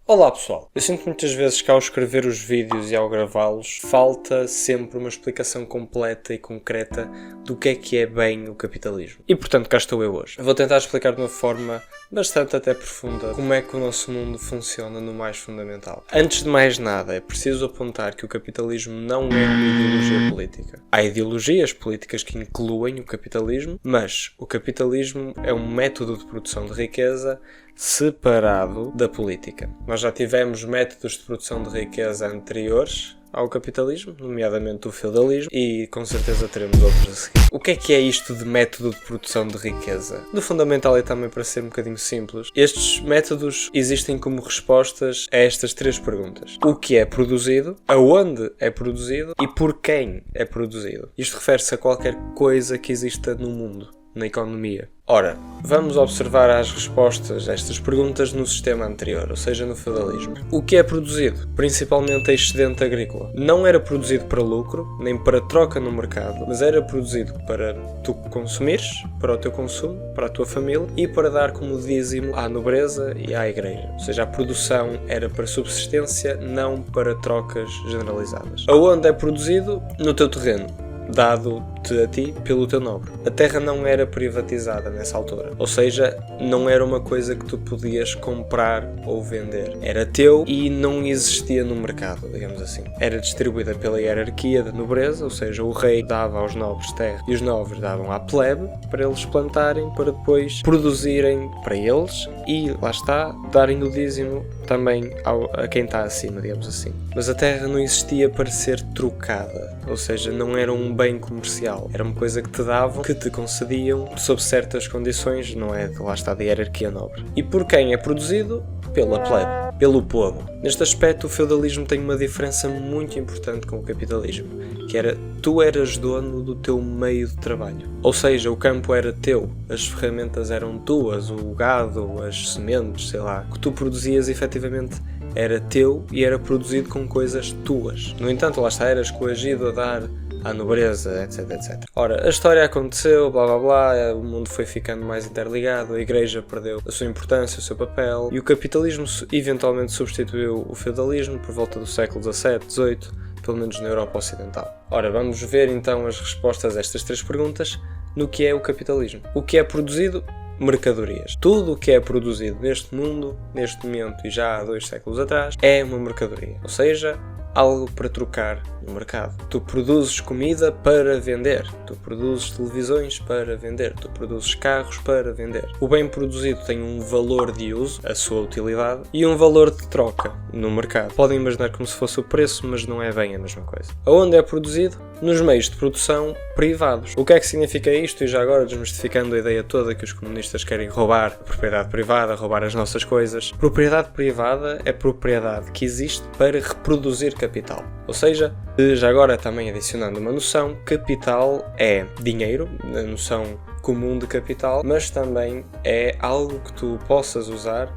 Olá pessoal, eu sinto muitas vezes que ao escrever os vídeos e ao gravá-los falta sempre uma explicação completa e concreta do que é bem o capitalismo. E portanto cá estou eu hoje. Vou tentar explicar de uma forma bastante até profunda como é que o nosso mundo funciona no mais fundamental. Antes de mais nada, é preciso apontar que o capitalismo não é uma ideologia política. Há ideologias políticas que incluem o capitalismo, mas o capitalismo é um método de produção de riqueza separado da política. Nós já tivemos métodos de produção de riqueza anteriores ao capitalismo, nomeadamente o feudalismo, e com certeza teremos outros a seguir. O que é isto de método de produção de riqueza? No fundamental, e também para ser um bocadinho simples, estes métodos existem como respostas a estas três perguntas. O que é produzido, aonde é produzido e por quem é produzido. Isto refere-se a qualquer coisa que exista no mundo, na economia. Ora, vamos observar as respostas a estas perguntas no sistema anterior, ou seja, no feudalismo. O que é produzido? Principalmente a excedente agrícola. Não era produzido para lucro, nem para troca no mercado, mas era produzido para tu consumires, para o teu consumo, para a tua família e para dar como dízimo à nobreza e à igreja. Ou seja, a produção era para subsistência, não para trocas generalizadas. Aonde é produzido? No teu terreno, dado-te a ti pelo teu nobre. A terra não era privatizada nessa altura, ou seja, não era uma coisa que tu podias comprar ou vender. Era teu e não existia no mercado, digamos assim. Era distribuída pela hierarquia da nobreza, ou seja, o rei dava aos nobres terra e os nobres davam à plebe para eles plantarem, para depois produzirem para eles e, lá está, darem o dízimo também a quem está acima, digamos assim. Mas a terra não existia para ser trocada, ou seja, não era um bem comercial. Era uma coisa que te davam, que te concediam, sob certas condições, não é? Lá está, da hierarquia nobre. E por quem é produzido? Pela plebe, pelo povo. Neste aspecto, o feudalismo tem uma diferença muito importante com o capitalismo, que era, tu eras dono do teu meio de trabalho. Ou seja, o campo era teu, as ferramentas eram tuas, o gado, as sementes, sei lá, o que tu produzias efetivamente era teu e era produzido com coisas tuas. No entanto, lá está, eras coagido a dar à nobreza, etc, etc. Ora, a história aconteceu, blá blá blá, o mundo foi ficando mais interligado, a igreja perdeu a sua importância, o seu papel, e o capitalismo eventualmente substituiu o feudalismo por volta do século XVII, XVIII, pelo menos na Europa Ocidental. Ora, vamos ver então as respostas a estas três perguntas no que é o capitalismo. O que é produzido? Mercadorias. Tudo o que é produzido neste mundo, neste momento e já há 2 séculos atrás, é uma mercadoria. Ou seja, algo para trocar no mercado. Tu produzes comida para vender, tu produzes televisões para vender, tu produzes carros para vender. O bem produzido tem um valor de uso, a sua utilidade, e um valor de troca no mercado. Podem imaginar como se fosse o preço, mas não é bem a mesma coisa. Aonde é produzido? Nos meios de produção privados. O que é que significa isto? E já agora desmistificando a ideia toda que os comunistas querem roubar a propriedade privada, roubar as nossas coisas. Propriedade privada é propriedade que existe para reproduzir capital. Ou seja, já agora também adicionando uma noção, capital é dinheiro, a noção comum de capital, mas também é algo que tu possas usar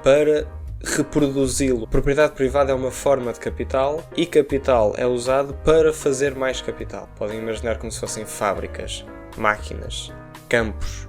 para reproduzi-lo. Propriedade privada é uma forma de capital e capital é usado para fazer mais capital. Podem imaginar como se fossem fábricas, máquinas, campos,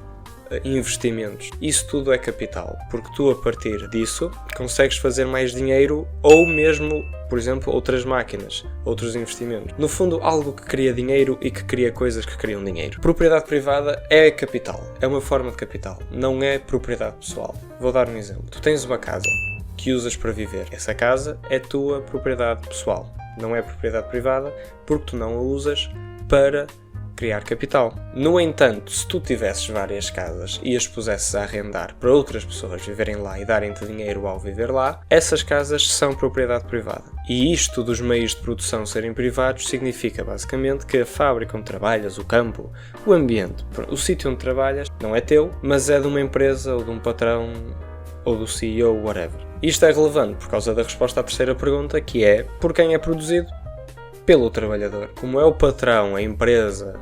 investimentos. Isso tudo é capital, porque tu a partir disso consegues fazer mais dinheiro ou mesmo, por exemplo, outras máquinas, outros investimentos. No fundo, algo que cria dinheiro e que cria coisas que criam dinheiro. Propriedade privada é capital, é uma forma de capital, não é propriedade pessoal. Vou dar um exemplo. Tu tens uma casa que usas para viver. Essa casa é tua propriedade pessoal, não é propriedade privada, porque tu não a usas para criar capital. No entanto, se tu tivesses várias casas e as pusesses a arrendar para outras pessoas viverem lá e darem-te dinheiro ao viver lá, essas casas são propriedade privada. E isto dos meios de produção serem privados significa basicamente que a fábrica onde trabalhas, o campo, o ambiente, o sítio onde trabalhas, não é teu, mas é de uma empresa ou de um patrão ou do CEO, whatever. Isto é relevante por causa da resposta à terceira pergunta, que é por quem é produzido? Pelo trabalhador. Como é o patrão, a empresa,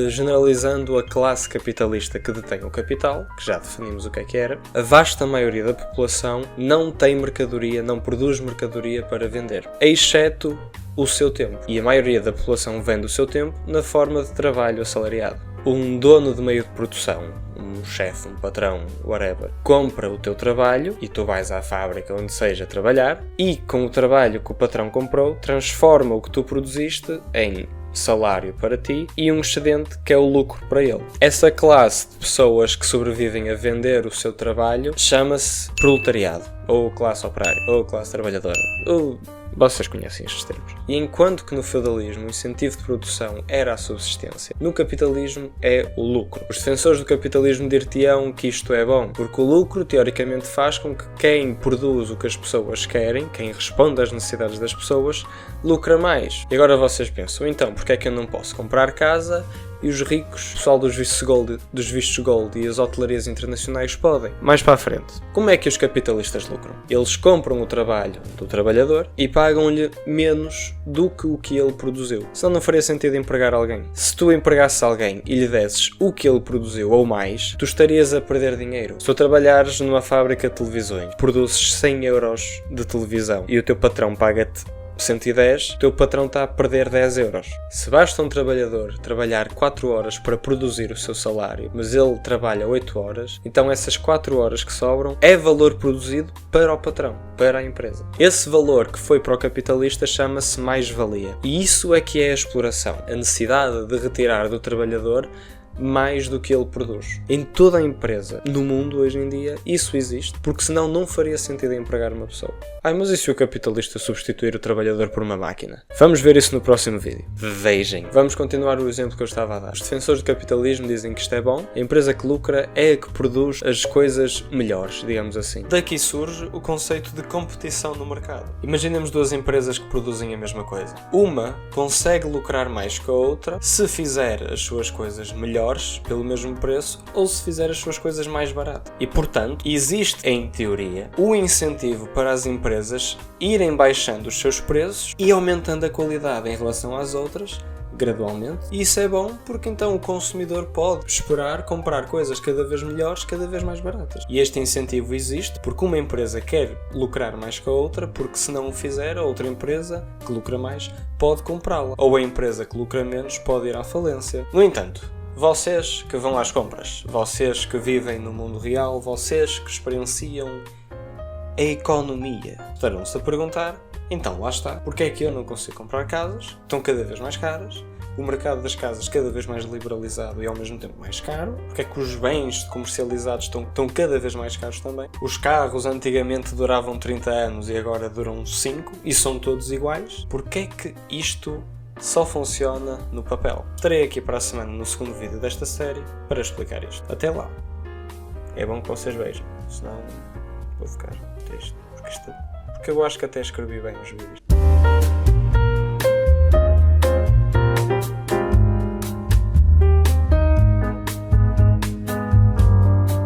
generalizando a classe capitalista que detém o capital, que já definimos o que era, a vasta maioria da população não tem mercadoria, não produz mercadoria para vender, exceto o seu tempo. E a maioria da população vende o seu tempo na forma de trabalho assalariado. um dono de meio de produção, um chefe, um patrão, whatever, compra o teu trabalho e tu vais à fábrica onde seja trabalhar e com o trabalho que o patrão comprou, transforma o que tu produziste em salário para ti e um excedente que é o lucro para ele. Essa classe de pessoas que sobrevivem a vender o seu trabalho chama-se proletariado, ou classe operária, ou classe trabalhadora, ou vocês conhecem estes termos. E enquanto que no feudalismo o incentivo de produção era a subsistência, no capitalismo é o lucro. Os defensores do capitalismo dir-te-ão que isto é bom, porque o lucro teoricamente faz com que quem produz o que as pessoas querem, quem responde às necessidades das pessoas, lucra mais. E agora vocês pensam, então, porque é que eu não posso comprar casa e os ricos, o pessoal dos vistos gold e as hotelarias internacionais podem? Mais para a frente. Como é que os capitalistas lucram? Eles compram o trabalho do trabalhador e pagam-lhe menos do que o que ele produziu. Senão não faria sentido empregar alguém. Se tu empregasses alguém e lhe desses o que ele produziu ou mais, tu estarias a perder dinheiro. Se tu trabalhares numa fábrica de televisões, produzes 100 euros de televisão e o teu patrão paga-te 110, o teu patrão está a perder 10 euros. Se basta um trabalhador trabalhar 4 horas para produzir o seu salário, mas ele trabalha 8 horas, então essas 4 horas que sobram é valor produzido para o patrão, para a empresa. Esse valor que foi para o capitalista chama-se mais-valia. E isso é que é a exploração. A necessidade de retirar do trabalhador mais do que ele produz. Em toda a empresa, no mundo hoje em dia, isso existe, porque senão não faria sentido empregar uma pessoa. Mas e se o capitalista substituir o trabalhador por uma máquina? Vamos ver isso no próximo vídeo. Vejam. Vamos continuar o exemplo que eu estava a dar. Os defensores do capitalismo dizem que isto é bom. A empresa que lucra é a que produz as coisas melhores, digamos assim. Daqui surge o conceito de competição no mercado. Imaginemos duas empresas que produzem a mesma coisa. Uma consegue lucrar mais que a outra se fizer as suas coisas melhores pelo mesmo preço ou se fizer as suas coisas mais barato. E, portanto, existe, em teoria, o incentivo para as empresas irem baixando os seus preços e aumentando a qualidade em relação às outras, gradualmente. E isso é bom porque então o consumidor pode esperar comprar coisas cada vez melhores, cada vez mais baratas. E este incentivo existe porque uma empresa quer lucrar mais que a outra, porque se não o fizer, a outra empresa que lucra mais pode comprá-la. Ou a empresa que lucra menos pode ir à falência. No entanto, vocês que vão às compras, vocês que vivem no mundo real, vocês que experienciam a economia, estarão-se a perguntar, então lá está, porque é que eu não consigo comprar casas? Estão cada vez mais caras, o mercado das casas cada vez mais liberalizado e ao mesmo tempo mais caro, porque é que os bens comercializados estão cada vez mais caros também. Os carros antigamente duravam 30 anos e agora duram 5 e são todos iguais. Porque é que isto só funciona no papel? Estarei aqui para a semana no segundo vídeo desta série para explicar isto. Até lá. É bom que vocês vejam, senão vou ficar triste. Porque eu acho que até escrevi bem os vídeos.